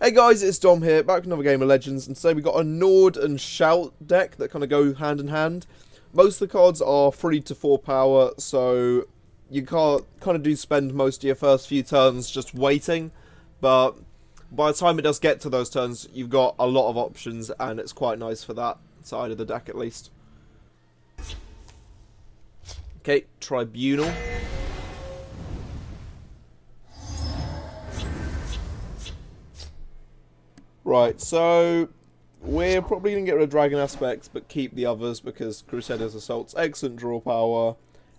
Hey guys, it's Dom here, back with another game of Legends, and today we got a Nord and Shout deck that kind of go hand in hand. Most of the cards are 3 to 4 power, so you can't kind of do spend most of your first few turns just waiting, but by the time it does get to those turns, you've got a lot of options, and it's quite nice for that side of the deck at least. Okay, Tribunal. Right, so we're probably going to get rid of Dragon Aspects, but keep the others because Crusader's Assault's excellent draw power,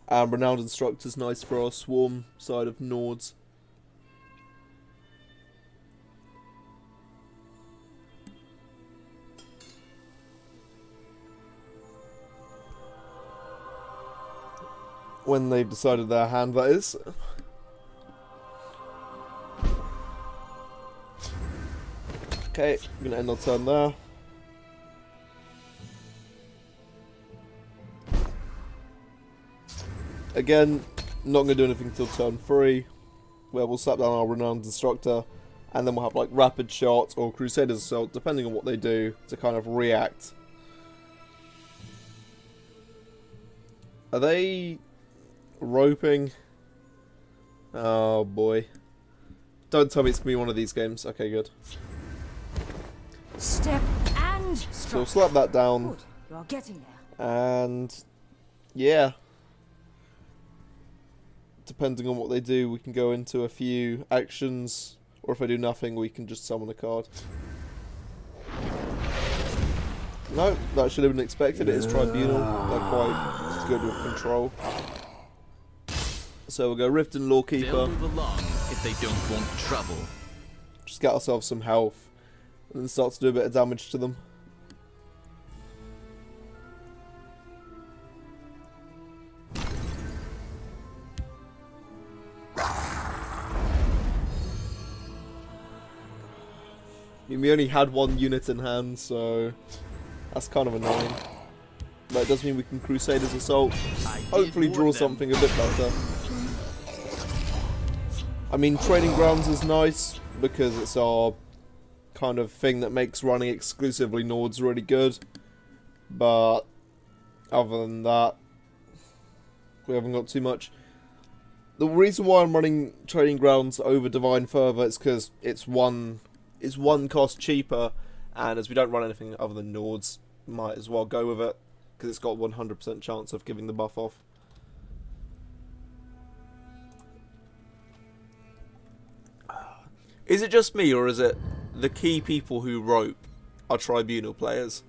and Renowned Instructor's nice for our Swarm side of Nords. When they've decided their hand, that is. Okay, I'm going to end our turn there. Again, not going to do anything until turn 3, where we'll slap down our Renowned Instructor, and then we'll have like Rapid Shot or Crusader's Assault, depending on what they do, to kind of react. Are they roping? Oh boy. Don't tell me it's going to be one of these games. Okay, good. Step and so we'll slap that down. Good. You are getting there. And yeah, depending on what they do, we can go into a few actions, or if I do nothing, we can just summon a card. No, that should have been expected. It is Tribunal. They're quite good with control. So we'll go Rift and Lawkeeper. They'll move along if they don't want trouble. Just get ourselves some health. And then start to do a bit of damage to them. I mean, we only had one unit in hand, so that's kind of annoying. But it does mean we can Crusader's Assault. Hopefully draw something a bit better. I mean, Training Grounds is nice because it's our kind of thing that makes running exclusively Nords really good, but other than that, we haven't got too much. The reason why I'm running Training Grounds over Divine Fervour is because it's one cost cheaper, and as we don't run anything other than Nords, might as well go with it because it's got 100% chance of giving the buff off. Is it just me, or is it the key people who rope are Tribunal players?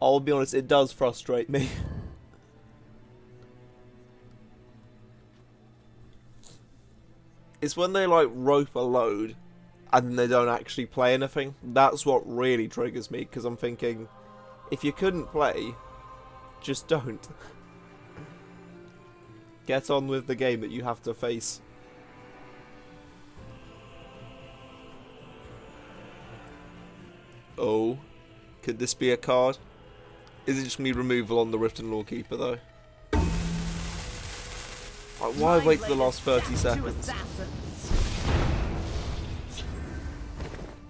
I'll be honest, it does frustrate me. It's when they like rope a load and then they don't actually play anything. That's what really triggers me, because I'm thinking, if you couldn't play, just don't. Get on with the game that you have to face. Oh, could this be a card? Is it just going to be removal on the Rift and Lawkeeper though? Like, why wait to the last 30 seconds?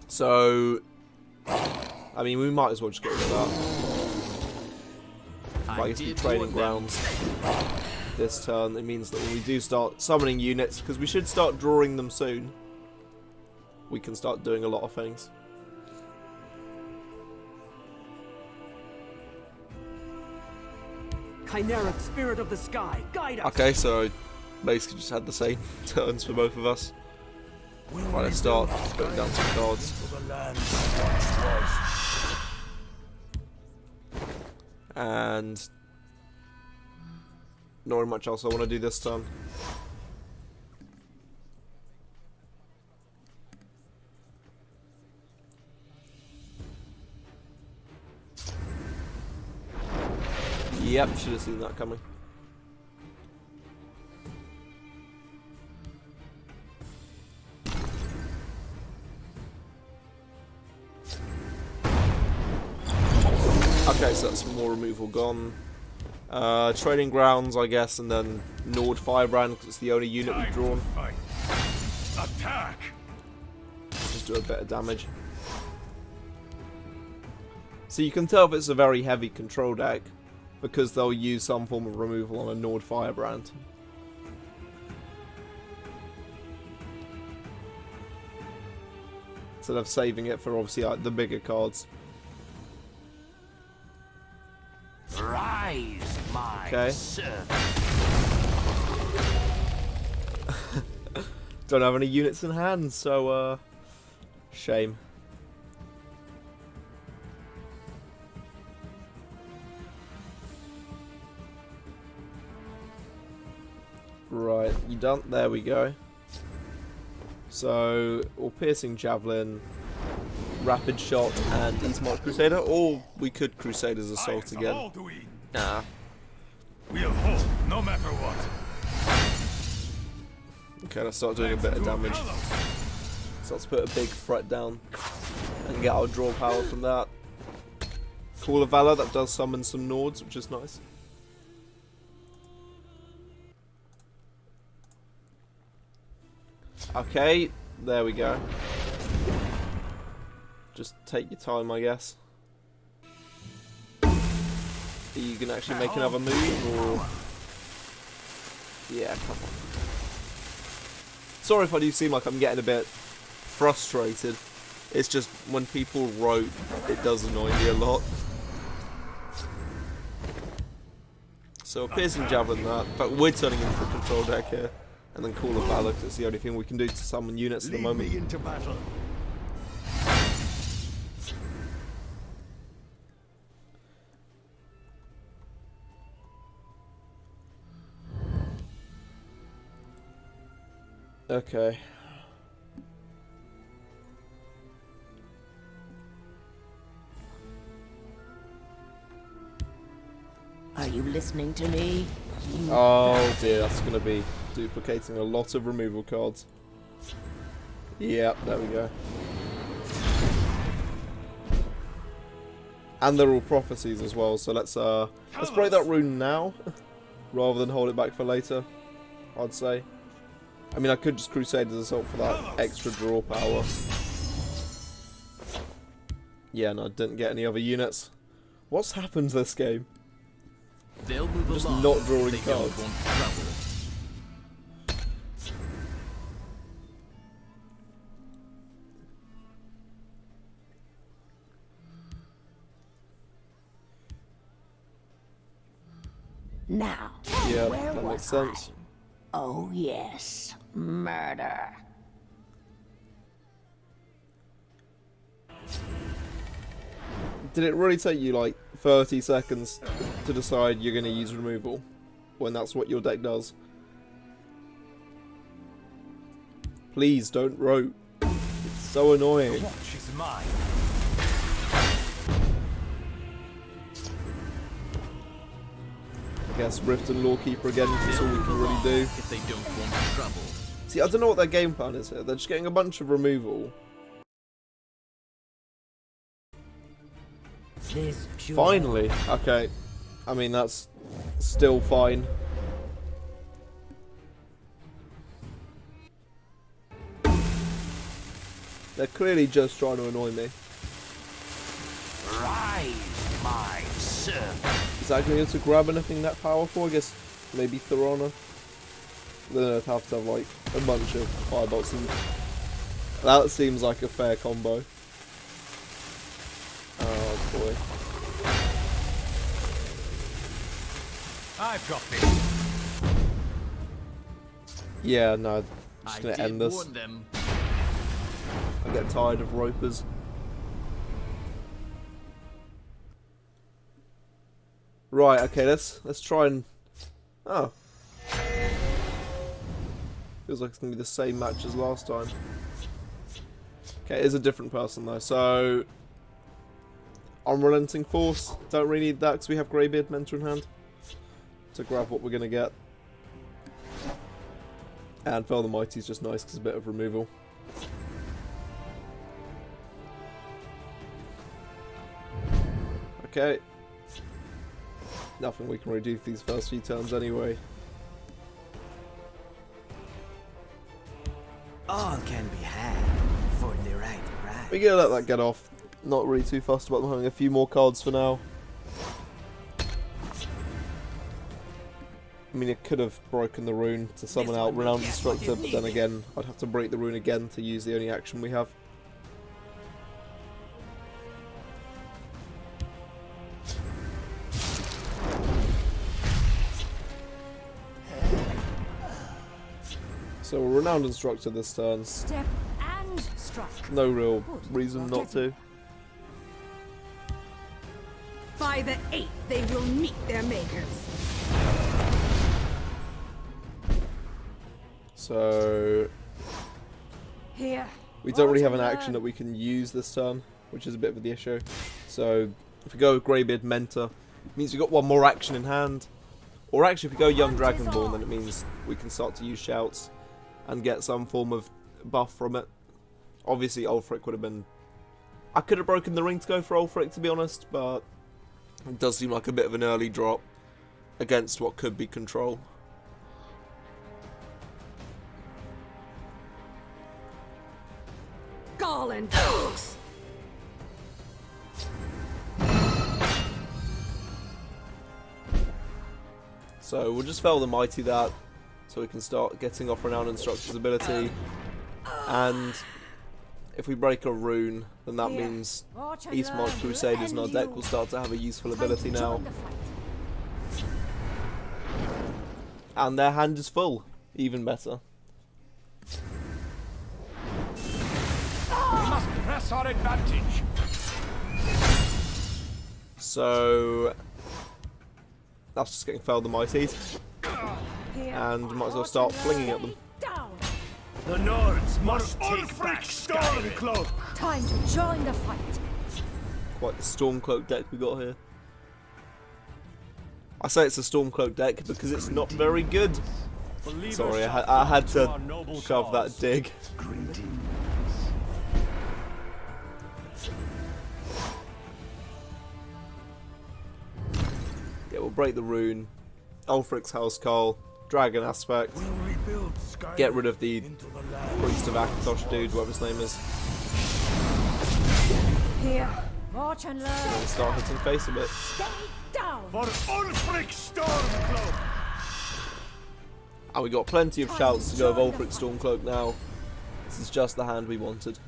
So, I mean, we might as well just get rid of that. I guess the Training Grounds this turn. It means that when we do start summoning units, because we should start drawing them soon, we can start doing a lot of things. Chimeric spirit of the sky, guide us. Okay, so basically just had the same turns for both of us. Right, let's start putting down some cards. And not very much else I want to do this turn. Yep, should have seen that coming. Okay, so that's more removal gone. Training Grounds, I guess, and then Nord Firebrand, because it's the only unit we've drawn. Attack! just do a bit of damage. So you can tell if it's a very heavy control deck because they'll use some form of removal on a Nord Firebrand. Instead of saving it for obviously like the bigger cards. Rise, my Okay. servant. Don't have any units in hand, so shame. Right, you done? There we go. So, or piercing javelin, rapid shot, and Eastmarch Crusader, or we could Crusader's Assault again. Nah. We'll hold, no matter what. Okay, let's start doing a bit of damage. So let's put a big threat down and get our draw power from that. Call of Valor, that does summon some Nords, which is nice. Okay, there we go. Just take your time, I guess. Are you gonna actually make another move, or...? Yeah, come on. Sorry if I do seem like I'm getting a bit frustrated. It's just when people rote, it does annoy me a lot. So, piercing javelin that. In fact, we're turning into the control deck here. And then Call of Valor, 'cause it's the only thing we can do to summon units at the moment. Lead me into battle. Okay. Are you listening to me? Oh dear, that's going to be duplicating a lot of removal cards. Yep, there we go. And they're all prophecies as well, so let's break that rune now, rather than hold it back for later, I'd say. I mean, I could just Crusader's Assault for that extra draw power. Yeah, no, I didn't get any other units. What's happened this game? They'll move Just along not if drawing they don't cards. want trouble. Now, Yeah, where that was makes sense. I? Oh yes, murder. Did it really take you like 30 seconds to decide you're going to use removal when that's what your deck does? Please don't rote. It's so annoying. Watch is mine. I guess Rift and Lawkeeper again, that's all we can really do. If they don't want trouble. See, I don't know what their game plan is here. They're just getting a bunch of removal. This Finally! Okay. I mean, that's still fine. They're clearly just trying to annoy me. Rise, my servant. Is that going to grab anything that powerful? I guess maybe Thorana. Then I'd have to have like a bunch of firebolts, and that seems like a fair combo. Oh boy. I've got this. Yeah, no, I'm just I gonna did end this. warn them. I get tired of ropers. Right, okay, let's try and... Oh. Feels like it's going to be the same match as last time. Okay, it is a different person though, so... Unrelenting Force. Don't really need that because we have Greybeard Mentor in hand to grab what we're going to get. And Fell the Mighty is just nice because a bit of removal. Okay. Nothing we can really do for these first few turns anyway. All can be had for the right We're gonna let that get off. Not really too fussed about them having a few more cards for now. I mean, it could have broken the rune to summon out Renowned Instructor, but then again, I'd have to break the rune again to use the only action we have. So, a Renowned Instructor this turn. Step and strike. No real reason not to. By the 8th, they will meet their makers. So, Here. we don't really have an action that we can use this turn, which is a bit of the issue. So, if we go with Greybeard Mentor, it means we've got one more action in hand. Or actually, if we go Young Dragonborn, then it means we can start to use Shouts and get some form of buff from it. Obviously, Ulfric would have been... I could have broken the ring to go for Ulfric, to be honest, but it does seem like a bit of an early drop against what could be control. Garland dogs. So we'll just fail the Mighty that, so we can start getting off Renowned Instructor's ability. And if we break a rune, then that means Eastmarch Crusaders in our deck will start to have a useful ability now. And their hand is full, even better. We must press our advantage. So that's just getting failed the Mighties. And we might as well start flinging at them. The Nords must take back Stormcloak. Time to join the fight. Quite the Stormcloak deck we got here. I say it's a Stormcloak deck because it's not very good. Sorry, I had to shove that dig. Yeah, we'll break the rune. Ulfric's Housecarl, Dragon Aspect. Get rid of the Priest of Akatosh dude, whatever his name is. Here. Watch and learn. And start hitting face a bit. Stay down. For Ulfric Stormcloak. And we got plenty of shouts to go with Ulfric Stormcloak now. This is just the hand we wanted.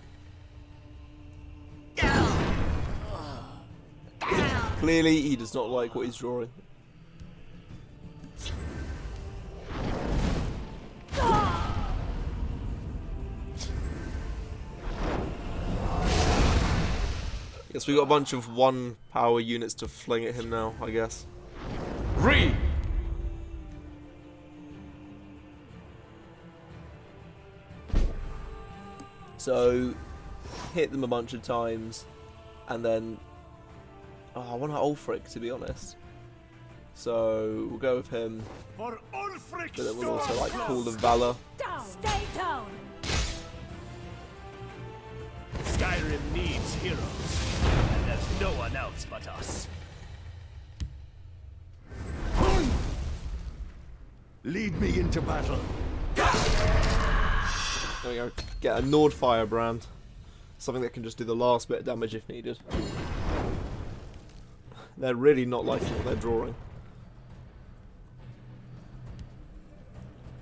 Clearly, he does not like what he's drawing. Guess we got a bunch of 1 power units to fling at him now, I guess. Read. So, hit them a bunch of times, and then... Oh, I want Ulfric, to be honest. So, we'll go with him, For Ulfric but then we'll also like Call of Valor. Down. Stay down. Skyrim needs heroes, and there's no one else but us. Lead me into battle. There we go. Get a Nord Firebrand. Something that can just do the last bit of damage if needed. They're really not liking what they're drawing.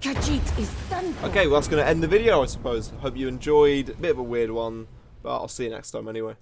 Khajiit is done. Okay, well that's going to end the video, I suppose. Hope you enjoyed. A bit of a weird one, but I'll see you next time anyway.